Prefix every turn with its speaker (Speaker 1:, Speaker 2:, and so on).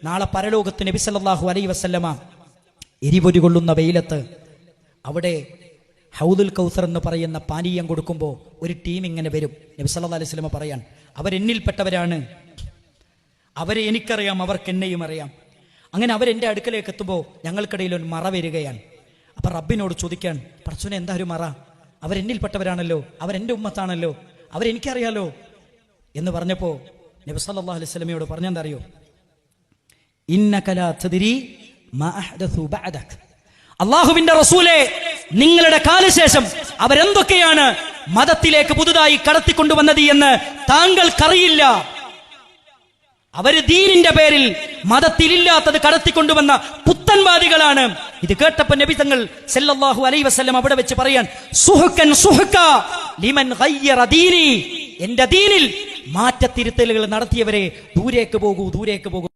Speaker 1: നാളെ പരലോകത്ത് നബി സല്ലല്ലാഹു അലൈഹി വസല്ലമ എരിപൊരി കൊള്ളുന്ന വെയിലത്ത് അവിടെ ഹൗദുൽ കൗസർ എന്ന് പറയുന്ന പാനീയം കൊടുക്കുമ്പോൾ ഒരു ടീം ഇങ്ങനെ വരും. നബി സല്ലല്ലാഹു അലൈഹി വസല്ലമ പറയാൻ, അവരെന്നിൽപ്പെട്ടവരാണ്, അവരെ എനിക്കറിയാം, അവർക്ക് എന്നെയും അറിയാം. അങ്ങനെ അവരെൻ്റെ അടുക്കലേക്ക് എത്തുമ്പോൾ ഞങ്ങൾക്കിടയിൽ ഒരു മറ വരികയാണ്. അപ്പം റബ്ബിനോട് ചോദിക്കാൻ, പടച്ചോനെ എന്താ ഒരു മറ? അവരെന്നിൽപ്പെട്ടവരാണല്ലോ, അവരെൻ്റെ ഉമ്മത്താണല്ലോ, അവരെനിക്കറിയാലോ എന്ന് പറഞ്ഞപ്പോൾ നബി സല്ലല്ലാഹു അലൈഹി വസല്ലമയോട് പറഞ്ഞെന്താ അറിയോ? ഇന്നക ലാ തദ്രി മാ അഹ്ദസു ബഅദക്. അല്ലാഹുവിന്റെ റസൂലേ, നിങ്ങളുടെ കാലശേഷം അവരെന്തൊക്കെയാണ് മതത്തിലേക്ക് പുതുതായി കടത്തിക്കൊണ്ടുവന്നത് എന്ന് താങ്കൾക്കറിയില്ല. അവര് ദീനിന്റെ പേരിൽ മതത്തിലില്ലാത്തത് കടത്തിക്കൊണ്ടുവന്ന പുത്തൻവാദികളാണ്. ഇത് കേട്ടപ്പോൾ നബി തങ്ങൾ സല്ലല്ലാഹു അലൈഹി വസല്ലം അവിടെ വെച്ച് പറയാൻ, സുഹ്കൻ സുഹ്ക ലിമൻ ഗയ്യറ ദീനി. എന്റെ ദീനിൽ മാറ്റത്തിരുത്തലുകൾ നടത്തിയവരെ ദൂരേക്ക് പോകൂ, ദൂരേക്ക് പോകൂ.